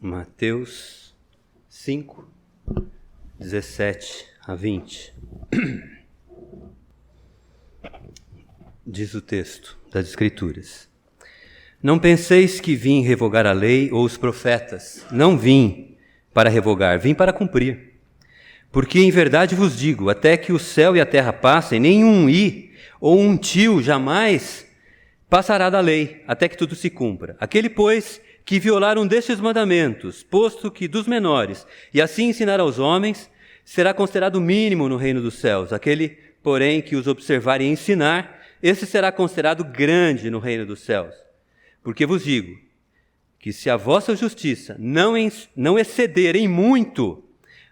Mateus 5, 17 a 20. Diz o texto das Escrituras: Não penseis que vim revogar a lei ou os profetas. Não vim para revogar, vim para cumprir. Porque em verdade vos digo, até que o céu e a terra passem, nenhum i ou um tio jamais passará da lei, até que tudo se cumpra. Aquele, pois, que violar um destes mandamentos, posto que dos menores, e assim ensinar aos homens, será considerado mínimo no reino dos céus. Aquele, porém, que os observar e ensinar, esse será considerado grande no reino dos céus. Porque vos digo que se a vossa justiça não exceder em muito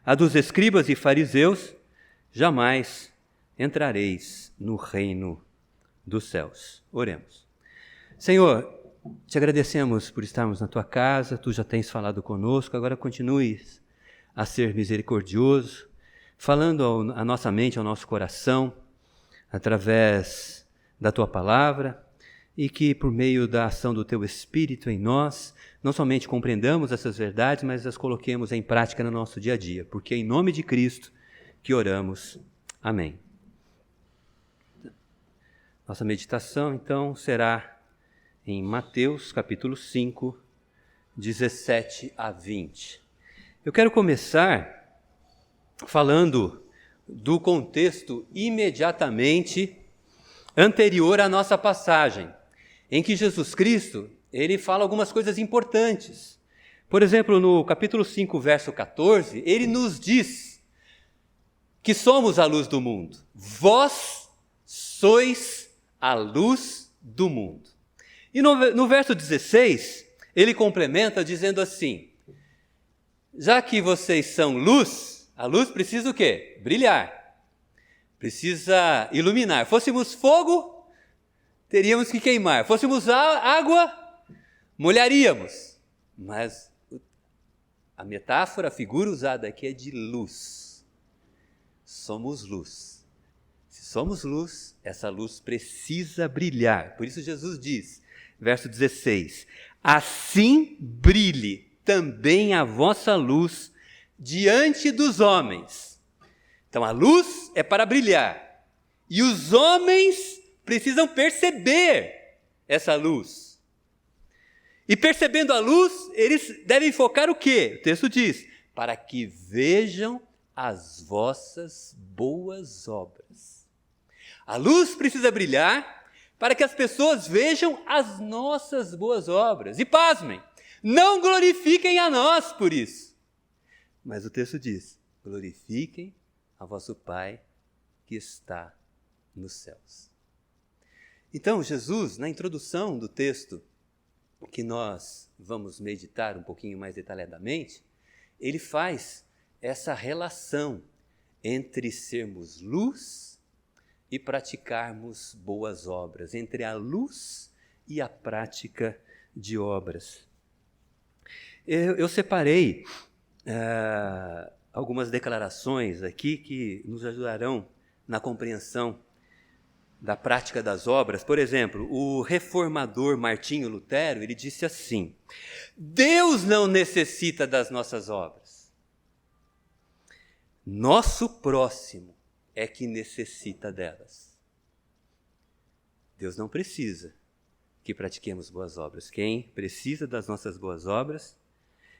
a dos escribas e fariseus, jamais entrareis no reino dos céus. Oremos. Senhor, te agradecemos por estarmos na tua casa, tu já tens falado conosco, agora continues a ser misericordioso, falando à nossa mente, ao nosso coração, através da tua palavra, e que por meio da ação do teu Espírito em nós, não somente compreendamos essas verdades, mas as coloquemos em prática no nosso dia a dia, porque é em nome de Cristo que oramos. Amém. Nossa meditação, então, será em Mateus, capítulo 5, 17 a 20. Eu quero começar falando do contexto imediatamente anterior à nossa passagem, em que Jesus Cristo, ele fala algumas coisas importantes. Por exemplo, no capítulo 5, verso 14, ele nos diz que somos a luz do mundo. Vós sois a luz do mundo. E no verso 16, ele complementa dizendo assim: já que vocês são luz, a luz precisa o quê? Brilhar. Precisa iluminar. Fôssemos fogo, teríamos que queimar. Fôssemos água, molharíamos. Mas a metáfora, a figura usada aqui é de luz. Somos luz. Se somos luz, essa luz precisa brilhar. Por isso Jesus diz, verso 16, assim brilhe também a vossa luz diante dos homens. Então a luz é para brilhar. E os homens precisam perceber essa luz. E percebendo a luz, eles devem focar o quê? O texto diz, para que vejam as vossas boas obras. A luz precisa brilhar para que as pessoas vejam as nossas boas obras. E pasmem, não glorifiquem a nós por isso. Mas o texto diz, glorifiquem a vosso Pai que está nos céus. Então, Jesus, na introdução do texto, que nós vamos meditar um pouquinho mais detalhadamente, ele faz essa relação entre sermos luz e praticarmos boas obras, entre a luz e a prática de obras. Eu separei algumas declarações aqui que nos ajudarão na compreensão da prática das obras. Por exemplo, o reformador Martinho Lutero, ele disse assim: Deus não necessita das nossas obras. Nosso próximo é que necessita delas. Deus não precisa que pratiquemos boas obras. Quem precisa das nossas boas obras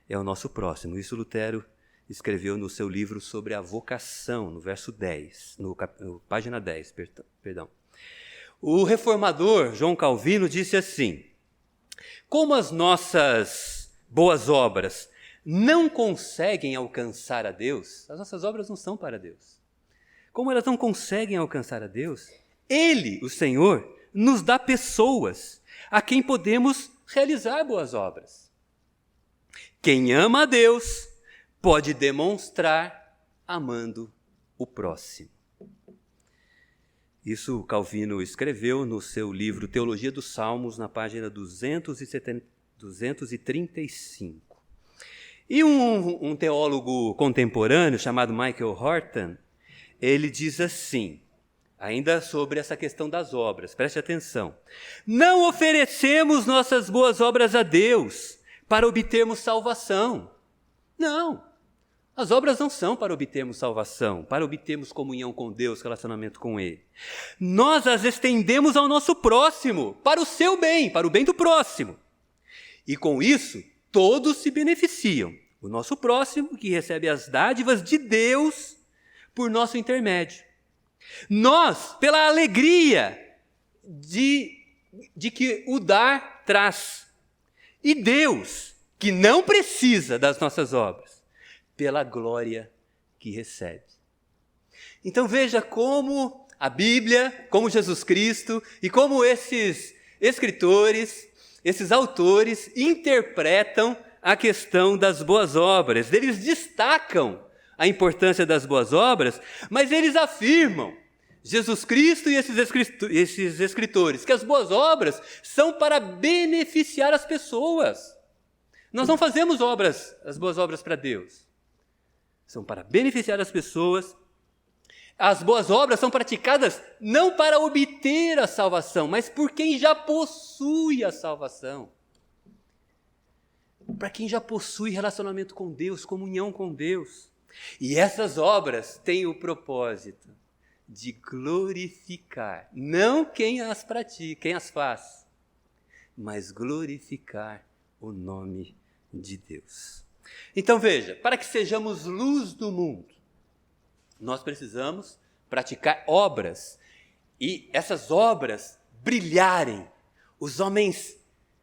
é o nosso próximo. Isso Lutero escreveu no seu livro sobre a vocação, no verso 10, página 10, perdão. O reformador João Calvino disse assim: como as nossas boas obras não conseguem alcançar a Deus, as nossas obras não são para Deus. Como elas não conseguem alcançar a Deus, Ele, o Senhor, nos dá pessoas a quem podemos realizar boas obras. Quem ama a Deus pode demonstrar amando o próximo. Isso Calvino escreveu no seu livro Teologia dos Salmos, na página 235. E um teólogo contemporâneo chamado Michael Horton, ele diz assim, ainda sobre essa questão das obras, preste atenção: não oferecemos nossas boas obras a Deus para obtermos salvação. Não. As obras não são para obtermos salvação, para obtermos comunhão com Deus, relacionamento com Ele. Nós as estendemos ao nosso próximo, para o seu bem, para o bem do próximo. E com isso, todos se beneficiam. O nosso próximo, que recebe as dádivas de Deus por nosso intermédio. Nós, pela alegria de que o dar traz. E Deus, que não precisa das nossas obras, pela glória que recebe. Então veja como a Bíblia, como Jesus Cristo e como esses escritores, esses autores interpretam a questão das boas obras. Eles destacam a importância das boas obras, mas eles afirmam, Jesus Cristo e esses escritores, que as boas obras são para beneficiar as pessoas. Nós não fazemos as boas obras para Deus. São para beneficiar as pessoas. As boas obras são praticadas não para obter a salvação, mas por quem já possui a salvação. Para quem já possui relacionamento com Deus, comunhão com Deus. E essas obras têm o propósito de glorificar, não quem as pratica, quem as faz, mas glorificar o nome de Deus. Então veja, para que sejamos luz do mundo, nós precisamos praticar obras e essas obras brilharem, os homens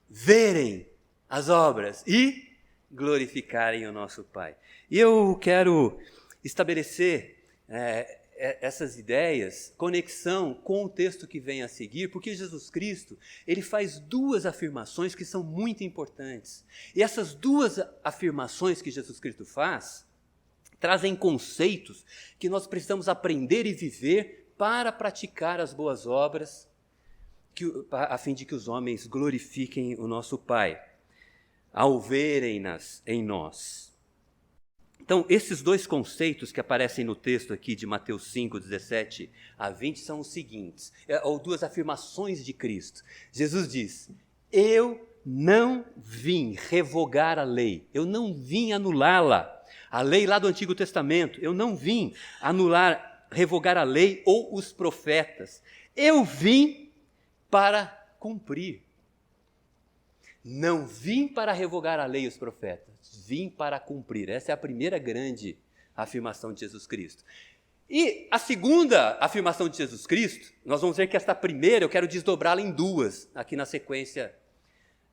verem as obras e glorificarem o nosso Pai. E eu quero estabelecer essas ideias, conexão com o texto que vem a seguir, porque Jesus Cristo, ele faz duas afirmações que são muito importantes. E essas duas afirmações que Jesus Cristo faz, trazem conceitos que nós precisamos aprender e viver para praticar as boas obras, a fim de que os homens glorifiquem o nosso Pai, ao verem-nas em nós. Então, esses dois conceitos que aparecem no texto aqui de Mateus 5, 17 a 20 são os seguintes, ou duas afirmações de Cristo. Jesus diz, eu não vim revogar a lei, eu não vim anulá-la. A lei lá do Antigo Testamento, eu não vim revogar a lei ou os profetas. Eu vim para cumprir. Não vim para revogar a lei e os profetas, vim para cumprir. Essa é a primeira grande afirmação de Jesus Cristo. E a segunda afirmação de Jesus Cristo, nós vamos ver que esta primeira eu quero desdobrá-la em duas, aqui na sequência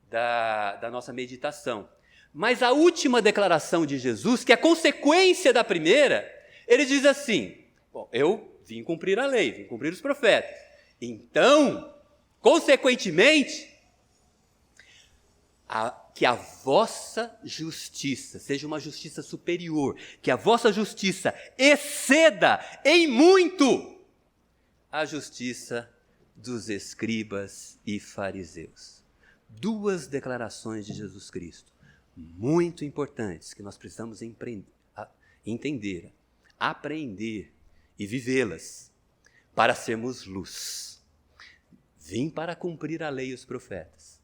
da nossa meditação. Mas a última declaração de Jesus, que é consequência da primeira, ele diz assim, bom, eu vim cumprir a lei, vim cumprir os profetas. Então, consequentemente, que a vossa justiça seja uma justiça superior, que a vossa justiça exceda em muito a justiça dos escribas e fariseus. Duas declarações de Jesus Cristo, muito importantes, que nós precisamos entender, aprender e vivê-las, para sermos luz. Vim para cumprir a lei e os profetas,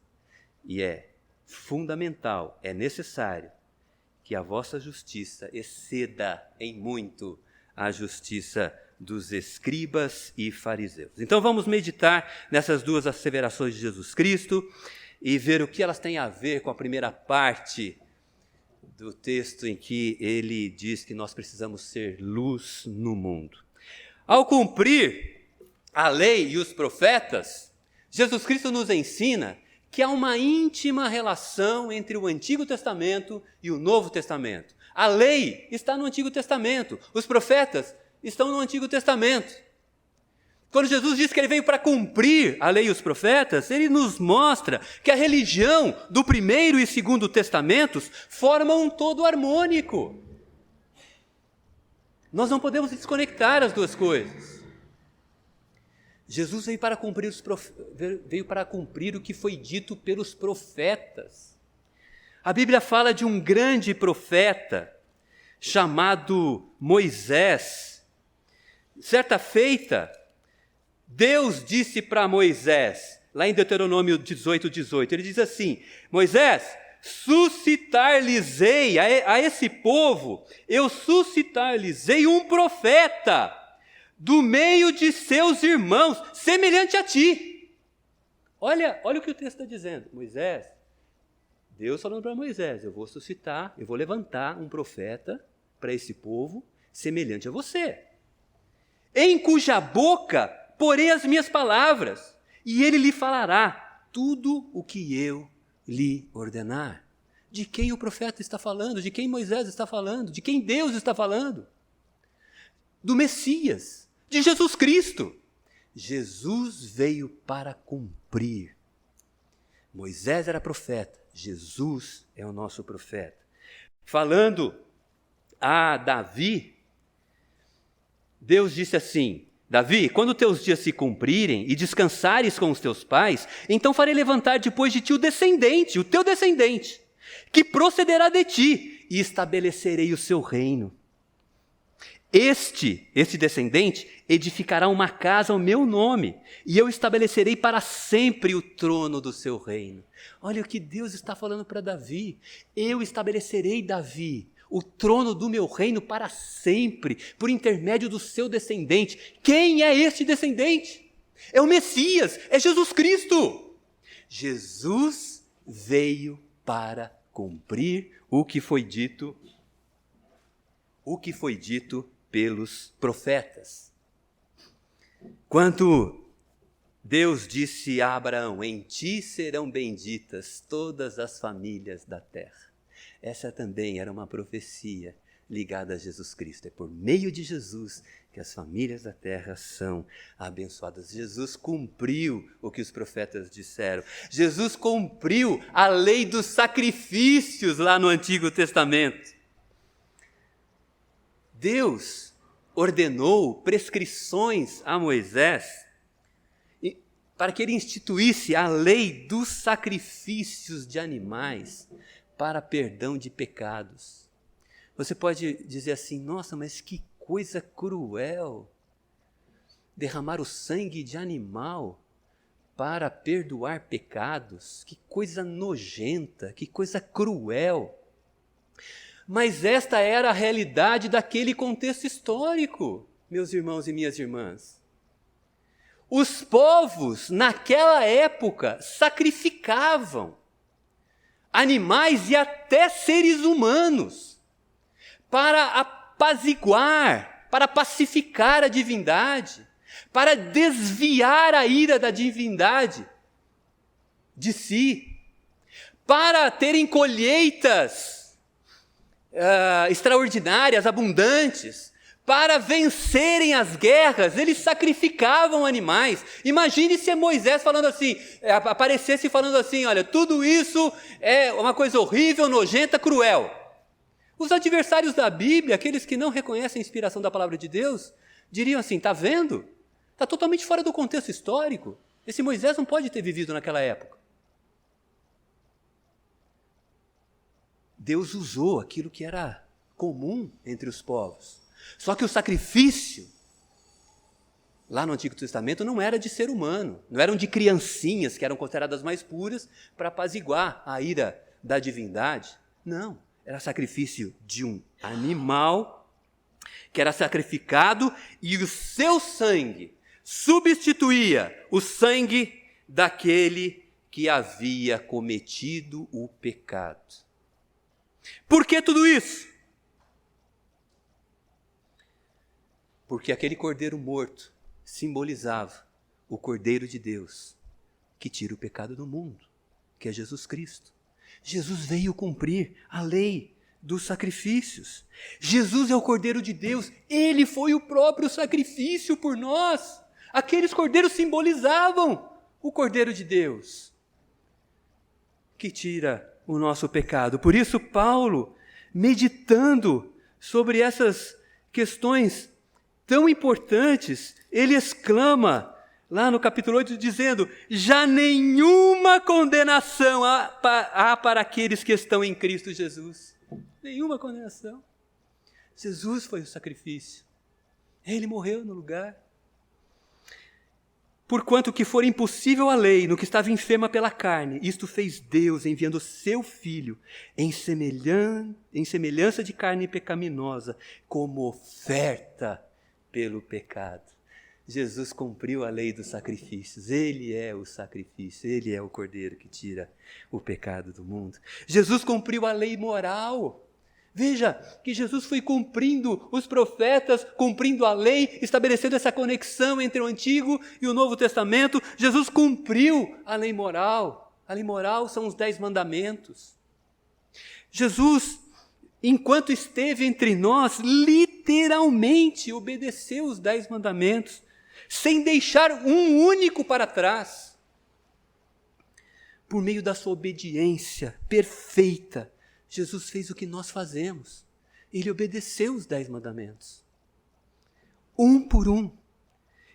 e é fundamental, é necessário que a vossa justiça exceda em muito a justiça dos escribas e fariseus. Então vamos meditar nessas duas asseverações de Jesus Cristo e ver o que elas têm a ver com a primeira parte do texto em que ele diz que nós precisamos ser luz no mundo. Ao cumprir a lei e os profetas, Jesus Cristo nos ensina que há uma íntima relação entre o Antigo Testamento e o Novo Testamento. A lei está no Antigo Testamento, os profetas estão no Antigo Testamento. Quando Jesus diz que ele veio para cumprir a lei e os profetas, ele nos mostra que a religião do Primeiro e Segundo Testamentos formam um todo harmônico. Nós não podemos desconectar as duas coisas. Jesus veio para cumprir o que foi dito pelos profetas. A Bíblia fala de um grande profeta chamado Moisés. Certa feita, Deus disse para Moisés, lá em Deuteronômio 18, ele diz assim, Moisés, suscitar-lhes-ei a esse povo, eu suscitar-lhes-ei um profeta do meio de seus irmãos, semelhante a ti. Olha o que o texto está dizendo. Moisés, Deus falando para Moisés, eu vou levantar um profeta para esse povo semelhante a você, em cuja boca porei as minhas palavras, e ele lhe falará tudo o que eu lhe ordenar. De quem o profeta está falando? De quem Moisés está falando? De quem Deus está falando? Do Messias, de Jesus Cristo. Jesus veio para cumprir. Moisés era profeta, Jesus é o nosso profeta. Falando a Davi, Deus disse assim: Davi, quando teus dias se cumprirem e descansares com os teus pais, então farei levantar depois de ti o teu descendente, que procederá de ti, e estabelecerei o seu reino. Este descendente edificará uma casa ao meu nome, e eu estabelecerei para sempre o trono do seu reino. Olha o que Deus está falando para Davi. Eu estabelecerei, Davi, o trono do meu reino para sempre, por intermédio do seu descendente. Quem é este descendente? É o Messias, é Jesus Cristo. Jesus veio para cumprir o que foi dito pelos profetas. Quando Deus disse a Abraão: em ti serão benditas todas as famílias da terra. Essa também era uma profecia ligada a Jesus Cristo. É por meio de Jesus que as famílias da terra são abençoadas. Jesus cumpriu o que os profetas disseram. Jesus cumpriu a lei dos sacrifícios lá no Antigo Testamento. Deus ordenou prescrições a Moisés para que ele instituísse a lei dos sacrifícios de animais para perdão de pecados. Você pode dizer assim: nossa, mas que coisa cruel, derramar o sangue de animal para perdoar pecados, que coisa nojenta, que coisa cruel. Mas esta era a realidade daquele contexto histórico, meus irmãos e minhas irmãs. Os povos, naquela época, sacrificavam animais e até seres humanos para apaziguar, para pacificar a divindade, para desviar a ira da divindade de si, para terem colheitas extraordinárias, abundantes, para vencerem as guerras, eles sacrificavam animais. Imagine se Moisés falando assim, aparecesse falando assim: olha, tudo isso é uma coisa horrível, nojenta, cruel. Os adversários da Bíblia, aqueles que não reconhecem a inspiração da palavra de Deus, diriam assim: está vendo? Está totalmente fora do contexto histórico. Esse Moisés não pode ter vivido naquela época. Deus usou aquilo que era comum entre os povos. Só que o sacrifício, lá no Antigo Testamento, não era de ser humano, não eram de criancinhas que eram consideradas mais puras para apaziguar a ira da divindade. Não, era sacrifício de um animal que era sacrificado e o seu sangue substituía o sangue daquele que havia cometido o pecado. Por que tudo isso? Porque aquele cordeiro morto simbolizava o Cordeiro de Deus que tira o pecado do mundo, que é Jesus Cristo. Jesus veio cumprir a lei dos sacrifícios. Jesus é o Cordeiro de Deus, ele foi o próprio sacrifício por nós. Aqueles cordeiros simbolizavam o Cordeiro de Deus que tira o nosso pecado. Por isso, Paulo, meditando sobre essas questões tão importantes, ele exclama lá no capítulo 8, dizendo: já nenhuma condenação há para aqueles que estão em Cristo Jesus. Nenhuma condenação. Jesus foi o sacrifício. Ele morreu no lugar. Porquanto que for impossível a lei no que estava enferma pela carne, isto fez Deus, enviando seu Filho em semelhança de carne pecaminosa, como oferta pelo pecado. Jesus cumpriu a lei dos sacrifícios. Ele é o sacrifício, ele é o Cordeiro que tira o pecado do mundo. Jesus cumpriu a lei moral. Veja que Jesus foi cumprindo os profetas, cumprindo a lei, estabelecendo essa conexão entre o Antigo e o Novo Testamento. Jesus cumpriu a lei moral. A lei moral são os 10 mandamentos. Jesus, enquanto esteve entre nós, literalmente obedeceu os 10 mandamentos, sem deixar um único para trás. Por meio da sua obediência perfeita, Jesus fez o que nós fazemos. Ele obedeceu os 10 mandamentos. Um por um.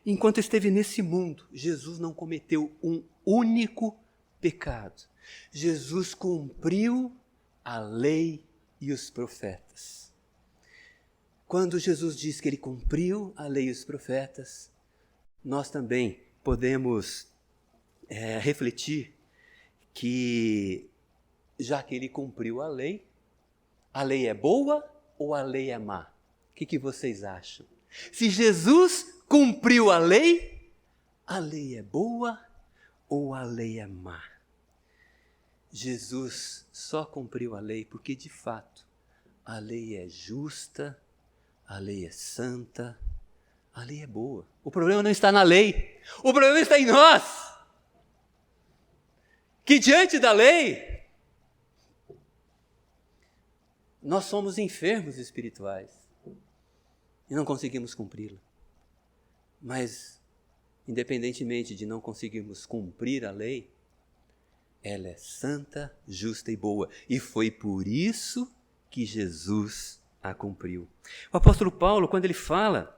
Enquanto esteve nesse mundo, Jesus não cometeu um único pecado. Jesus cumpriu a lei e os profetas. Quando Jesus diz que ele cumpriu a lei e os profetas, nós também podemos refletir que, já que ele cumpriu a lei é boa ou a lei é má? O que vocês acham? Se Jesus cumpriu a lei é boa ou a lei é má? Jesus só cumpriu a lei porque, de fato, a lei é justa, a lei é santa, a lei é boa. O problema não está na lei, o problema está em nós, que diante da lei, nós somos enfermos espirituais e não conseguimos cumpri-la. Mas, independentemente de não conseguirmos cumprir a lei, ela é santa, justa e boa. E foi por isso que Jesus a cumpriu. O apóstolo Paulo, quando ele fala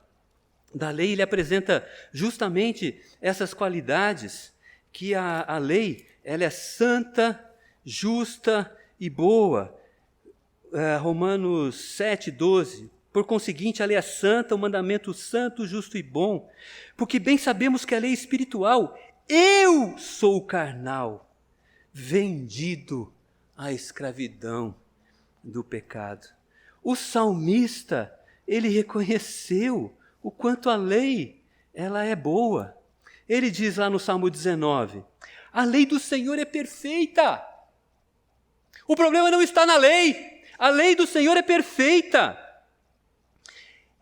da lei, ele apresenta justamente essas qualidades, que a lei ela é santa, justa e boa. Romanos 7,12. Por conseguinte, a lei é santa, o mandamento santo, justo e bom, porque bem sabemos que a lei é espiritual. Eu sou carnal, vendido à escravidão do pecado. O salmista, ele reconheceu o quanto a lei ela é boa. Ele diz lá no Salmo 19, a lei do Senhor é perfeita. O problema não está na lei. A lei do Senhor é perfeita.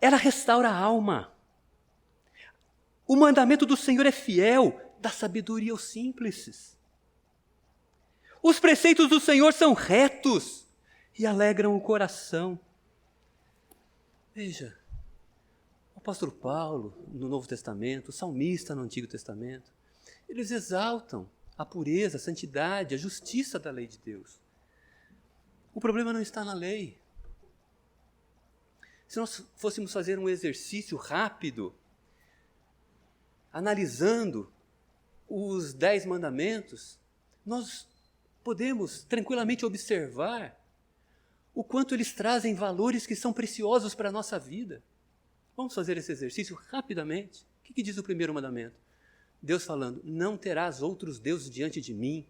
Ela restaura a alma. O mandamento do Senhor é fiel, dá sabedoria aos simples. Os preceitos do Senhor são retos e alegram o coração. Veja, o apóstolo Paulo, no Novo Testamento, o salmista no Antigo Testamento, eles exaltam a pureza, a santidade, a justiça da lei de Deus. O problema não está na lei. Se nós fôssemos fazer um exercício rápido, analisando os 10 mandamentos, nós podemos tranquilamente observar o quanto eles trazem valores que são preciosos para a nossa vida. Vamos fazer esse exercício rapidamente. O que diz o primeiro mandamento? Deus falando, não terás outros deuses diante de mim.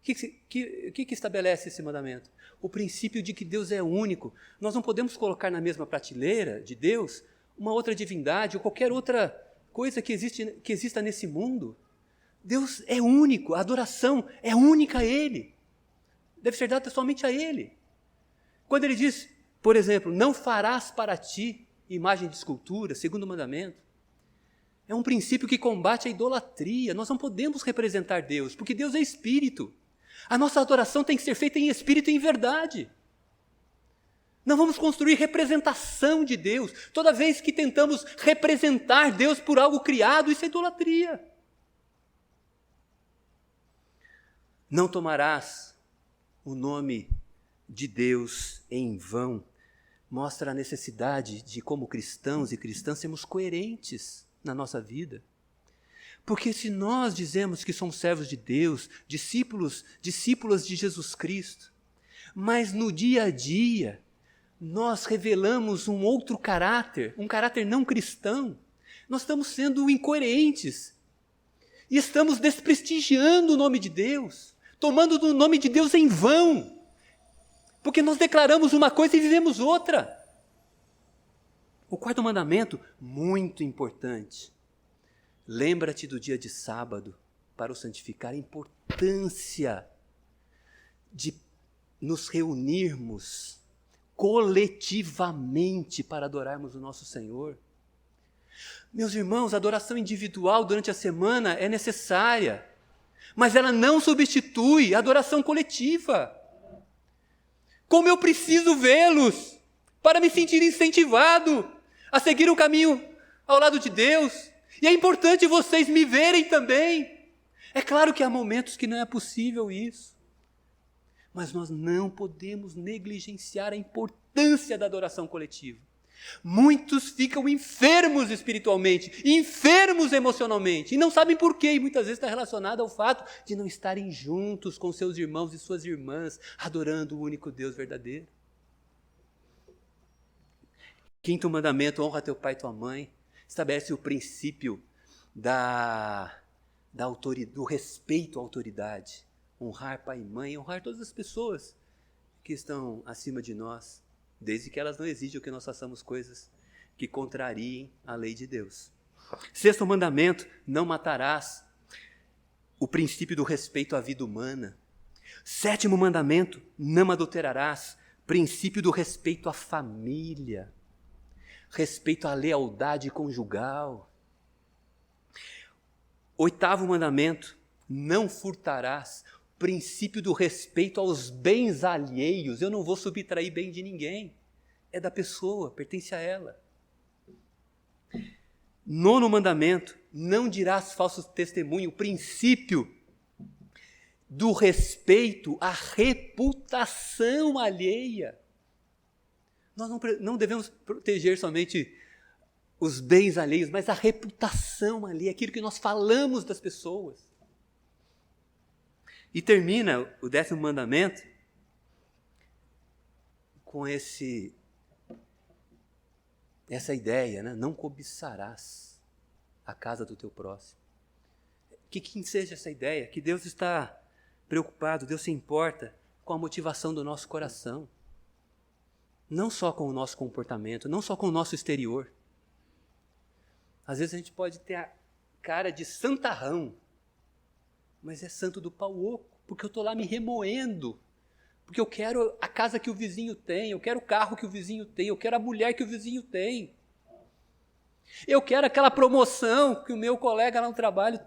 O que estabelece esse mandamento? O princípio de que Deus é único. Nós não podemos colocar na mesma prateleira de Deus uma outra divindade ou qualquer outra coisa que exista nesse mundo. Deus é único, a adoração é única a Ele. Deve ser dada somente a Ele. Quando Ele diz, por exemplo, não farás para ti imagem de escultura, segundo o mandamento, é um princípio que combate a idolatria. Nós não podemos representar Deus, porque Deus é Espírito. A nossa adoração tem que ser feita em espírito e em verdade. Não vamos construir representação de Deus. Toda vez que tentamos representar Deus por algo criado, isso é idolatria. Não tomarás o nome de Deus em vão. Mostra a necessidade de, como cristãos e cristãs, sermos coerentes na nossa vida. Porque se nós dizemos que somos servos de Deus, discípulas de Jesus Cristo, mas no dia a dia nós revelamos um outro caráter, um caráter não cristão, nós estamos sendo incoerentes e estamos desprestigiando o nome de Deus, tomando o nome de Deus em vão, porque nós declaramos uma coisa e vivemos outra. O quarto mandamento, muito importante. Lembra-te do dia de sábado para o santificar. A importância de nos reunirmos coletivamente para adorarmos o nosso Senhor. Meus irmãos, a adoração individual durante a semana é necessária, mas ela não substitui a adoração coletiva. Como eu preciso vê-los para me sentir incentivado a seguir o caminho ao lado de Deus. E é importante vocês me verem também. É claro que há momentos que não é possível isso. Mas nós não podemos negligenciar a importância da adoração coletiva. Muitos ficam enfermos espiritualmente, enfermos emocionalmente, e não sabem por quê, e muitas vezes está relacionado ao fato de não estarem juntos com seus irmãos e suas irmãs, adorando o único Deus verdadeiro. Quinto mandamento, honra teu pai e tua mãe, estabelece o princípio do respeito à autoridade. Honrar pai e mãe, honrar todas as pessoas que estão acima de nós, desde que elas não exijam que nós façamos coisas que contrariem a lei de Deus. Sexto mandamento, não matarás. O princípio do respeito à vida humana. Sétimo mandamento, não adulterarás. Princípio do respeito à família. Respeito à lealdade conjugal. Oitavo mandamento, não furtarás. Princípio do respeito aos bens alheios. Eu não vou subtrair bem de ninguém. É da pessoa, pertence a ela. Nono mandamento, não dirás falso testemunho. Princípio do respeito à reputação alheia. Nós não devemos proteger somente os bens alheios, mas a reputação alheia, aquilo que nós falamos das pessoas. E termina o 10º mandamento com essa ideia, né? Não cobiçarás a casa do teu próximo. Que seja essa ideia, que Deus está preocupado, Deus se importa com a motivação do nosso coração. Não só com o nosso comportamento, não só com o nosso exterior. Às vezes a gente pode ter a cara de santarrão, mas é santo do pau oco, porque eu estou lá me remoendo, porque eu quero a casa que o vizinho tem, eu quero o carro que o vizinho tem, eu quero a mulher que o vizinho tem. Eu quero aquela promoção que o meu colega lá no trabalho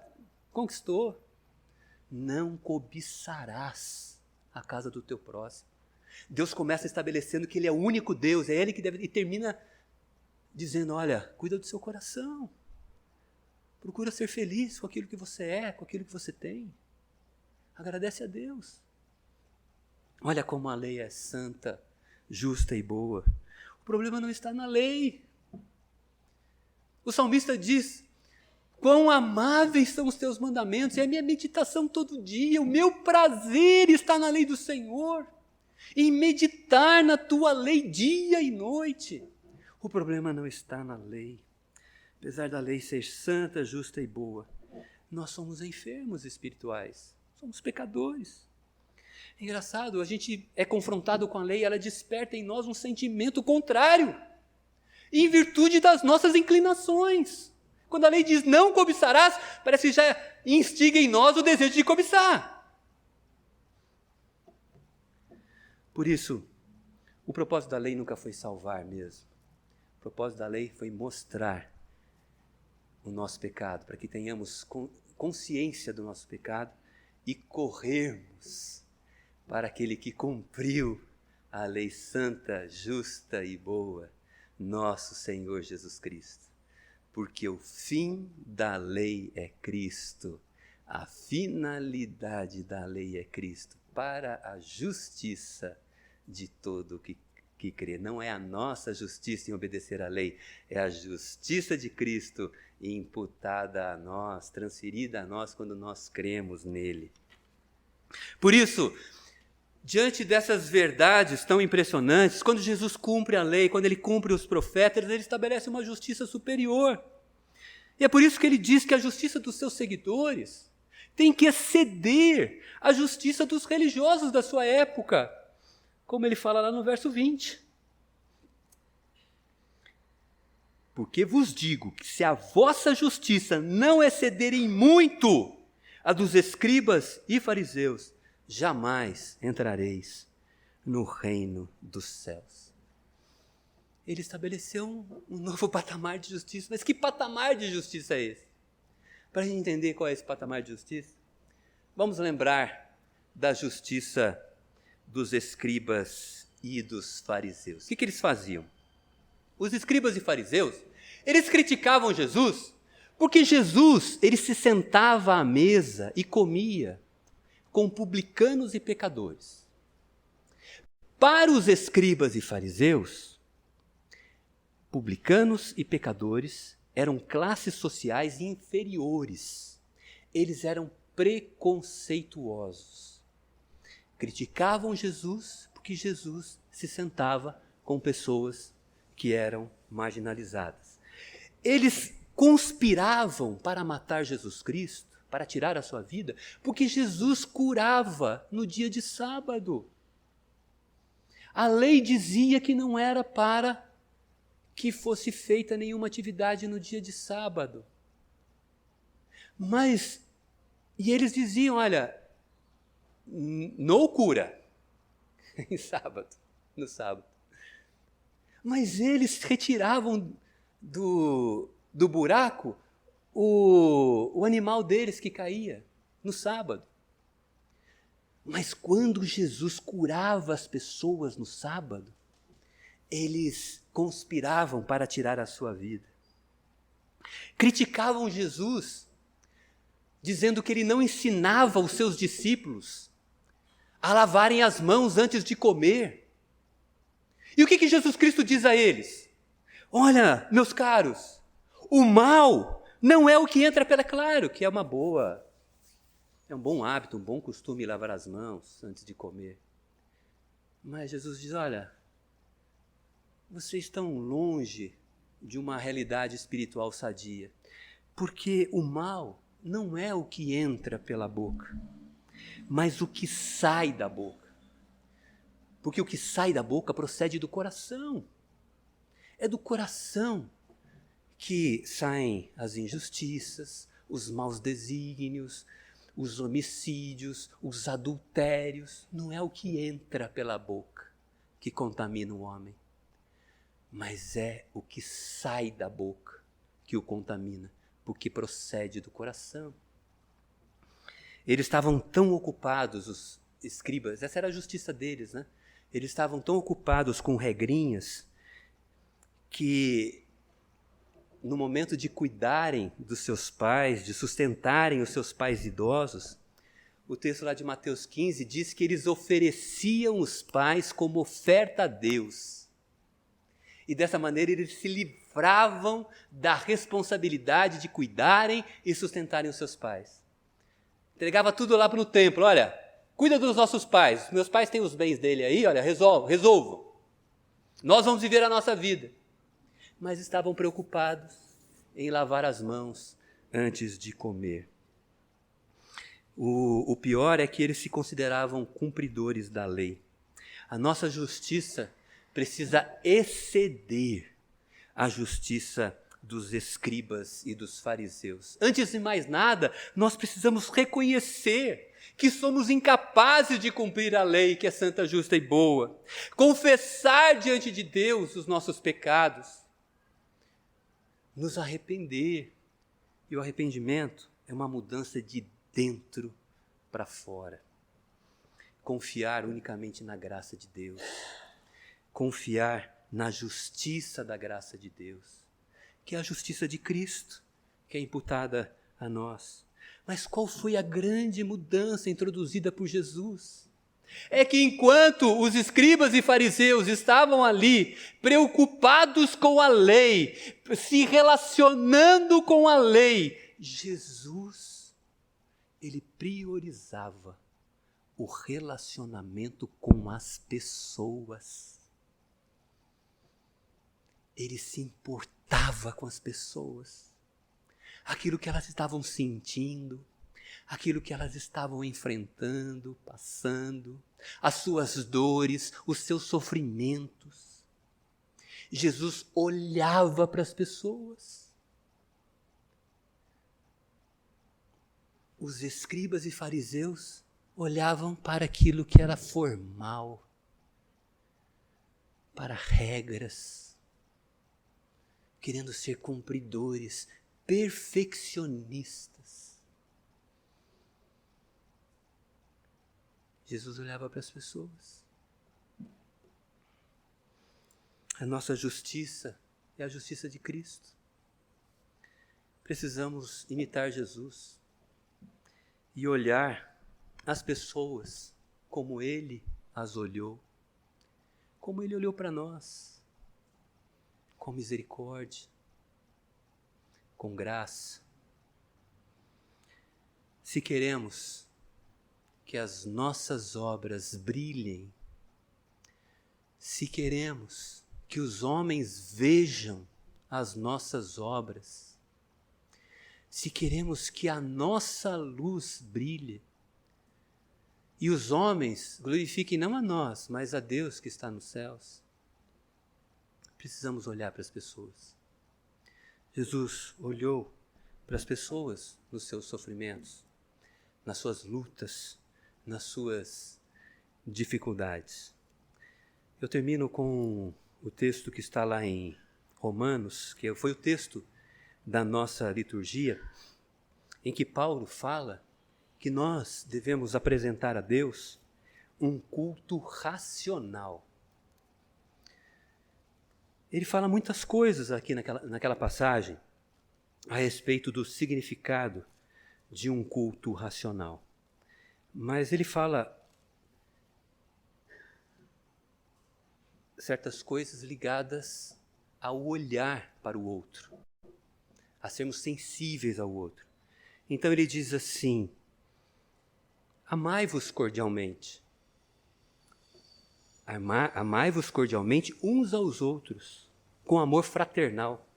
conquistou. Não cobiçarás a casa do teu próximo. Deus começa estabelecendo que Ele é o único Deus, é Ele que deve, e termina dizendo, olha, cuida do seu coração. Procura ser feliz com aquilo que você é, com aquilo que você tem. Agradece a Deus. Olha como a lei é santa, justa e boa. O problema não está na lei. O salmista diz, quão amáveis são os teus mandamentos, é a minha meditação todo dia, o meu prazer está na lei do Senhor, em meditar na tua lei dia e noite. O problema não está na lei. Apesar da lei ser santa, justa e boa, nós somos enfermos espirituais, somos pecadores. É engraçado, a gente é confrontado com a lei, ela desperta em nós um sentimento contrário, em virtude das nossas inclinações. Quando a lei diz não cobiçarás, parece que já instiga em nós o desejo de cobiçar. Por isso, o propósito da lei nunca foi salvar mesmo. O propósito da lei foi mostrar o nosso pecado, para que tenhamos consciência do nosso pecado e corrermos para aquele que cumpriu a lei santa, justa e boa, nosso Senhor Jesus Cristo. Porque o fim da lei é Cristo, a finalidade da lei é Cristo, para a justiça de todo que crê. Não é a nossa justiça em obedecer à lei, é a justiça de Cristo imputada a nós, transferida a nós quando nós cremos nele. Por isso, diante dessas verdades tão impressionantes, quando Jesus cumpre a lei, quando ele cumpre os profetas, ele estabelece uma justiça superior. E é por isso que ele diz que a justiça dos seus seguidores tem que exceder a justiça dos religiosos da sua época, como ele fala lá no verso 20. Porque vos digo que se a vossa justiça não exceder em muito a dos escribas e fariseus, jamais entrareis no reino dos céus. Ele estabeleceu um novo patamar de justiça. Mas que patamar de justiça é esse? Para a gente entender qual é esse patamar de justiça, vamos lembrar da justiça dos escribas e dos fariseus. O que eles faziam? Os escribas e fariseus, eles criticavam Jesus porque Jesus, ele se sentava à mesa e comia com publicanos e pecadores. Para os escribas e fariseus, publicanos e pecadores eram classes sociais inferiores. Eles eram preconceituosos. Criticavam Jesus porque Jesus se sentava com pessoas que eram marginalizadas. Eles conspiravam para matar Jesus Cristo, para tirar a sua vida, porque Jesus curava no dia de sábado. A lei dizia que não era para que fosse feita nenhuma atividade no dia de sábado. E eles diziam, olha, não cura em sábado, no sábado. Mas eles retiravam do buraco o animal deles que caía no sábado. Mas quando Jesus curava as pessoas no sábado, eles conspiravam para tirar a sua vida. Criticavam Jesus, dizendo que ele não ensinava os seus discípulos a lavarem as mãos antes de comer. E o que Jesus Cristo diz a eles? Olha, meus caros, o mal não é o que entra pela... Claro que é um bom hábito, um bom costume lavar as mãos antes de comer. Mas Jesus diz, olha, vocês estão longe de uma realidade espiritual sadia, porque o mal não é o que entra pela boca, mas o que sai da boca. Porque o que sai da boca procede do coração. É do coração que saem as injustiças, os maus desígnios, os homicídios, os adultérios. Não é o que entra pela boca que contamina o homem, mas é o que sai da boca que o contamina, porque procede do coração. Eles estavam tão ocupados, os escribas, essa era a justiça deles, né? Eles estavam tão ocupados com regrinhas que, no momento de cuidarem dos seus pais, de sustentarem os seus pais idosos, o texto lá de Mateus 15 diz que eles ofereciam os pais como oferta a Deus. E dessa maneira eles se livravam da responsabilidade de cuidarem e sustentarem os seus pais. Entregava tudo lá para o templo, olha, cuida dos nossos pais, meus pais têm os bens dele aí, olha, resolvam. Nós vamos viver a nossa vida. Mas estavam preocupados em lavar as mãos antes de comer. O pior é que eles se consideravam cumpridores da lei. A nossa justiça precisa exceder a justiça dos escribas e dos fariseus. Antes de mais nada, nós precisamos reconhecer que somos incapazes de cumprir a lei que é santa, justa e boa. Confessar diante de Deus os nossos pecados. Nos arrepender. E o arrependimento é uma mudança de dentro para fora. Confiar unicamente na graça de Deus. Confiar na justiça da graça de Deus, que é a justiça de Cristo, que é imputada a nós. Mas qual foi a grande mudança introduzida por Jesus? É que enquanto os escribas e fariseus estavam ali, preocupados com a lei, se relacionando com a lei, Jesus, ele priorizava o relacionamento com as pessoas. Ele se importava com as pessoas. aquilo que elas estavam sentindo, aquilo que elas estavam enfrentando, passando, as suas dores, os seus sofrimentos. Jesus olhava para as pessoas. Os escribas e fariseus olhavam para aquilo que era formal, para regras, querendo ser cumpridores, perfeccionistas. Jesus olhava para as pessoas. A nossa justiça é a justiça de Cristo. Precisamos imitar Jesus e olhar as pessoas como Ele as olhou, como Ele olhou para nós, com misericórdia, com graça. Se queremos que as nossas obras brilhem, se queremos que os homens vejam as nossas obras, se queremos que a nossa luz brilhe, e os homens glorifiquem não a nós, mas a Deus que está nos céus, precisamos olhar para as pessoas. Jesus olhou para as pessoas nos seus sofrimentos, nas suas lutas, nas suas dificuldades. Eu termino com o texto que está lá em Romanos, que foi o texto da nossa liturgia, em que Paulo fala que nós devemos apresentar a Deus um culto racional. Ele fala muitas coisas aqui naquela passagem a respeito do significado de um culto racional. Mas ele fala certas coisas ligadas ao olhar para o outro, a sermos sensíveis ao outro. Então ele diz assim: amai-vos cordialmente. Amai-vos cordialmente uns aos outros, com amor fraternal.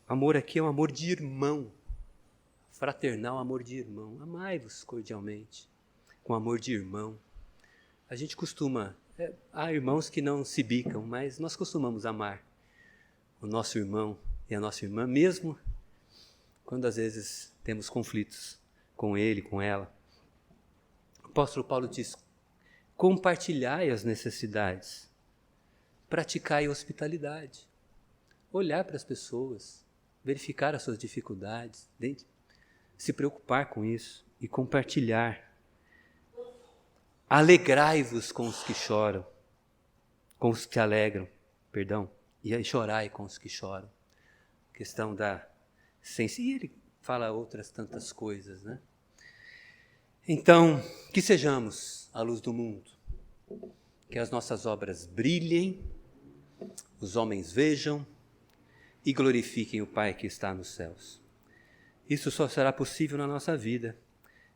Amor aqui é um amor de irmão. Fraternal, amor de irmão. Amai-vos cordialmente, com amor de irmão. A gente costuma... há irmãos que não se bicam, mas nós costumamos amar o nosso irmão e a nossa irmã, mesmo quando às vezes temos conflitos com ele, com ela. O apóstolo Paulo diz: compartilhai as necessidades, praticai a hospitalidade, olhar para as pessoas, verificar as suas dificuldades, se preocupar com isso e compartilhar. Alegrai-vos com os que choram, com os que se alegram, e aí chorai com os que choram. Questão da e ele fala outras tantas coisas, né? Então, que sejamos a luz do mundo, que as nossas obras brilhem, os homens vejam e glorifiquem o Pai que está nos céus. Isso só será possível na nossa vida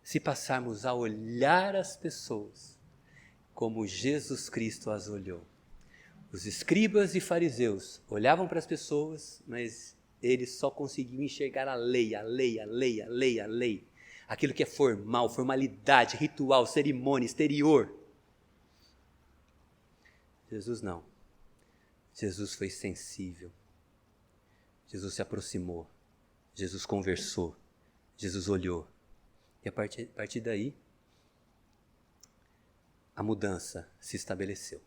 se passarmos a olhar as pessoas como Jesus Cristo as olhou. Os escribas e fariseus olhavam para as pessoas, mas eles só conseguiam enxergar a lei. Aquilo que é formal, formalidade, ritual, cerimônia, exterior. Jesus não. Jesus foi sensível. Jesus se aproximou. Jesus conversou. Jesus olhou. E a partir daí, a mudança se estabeleceu.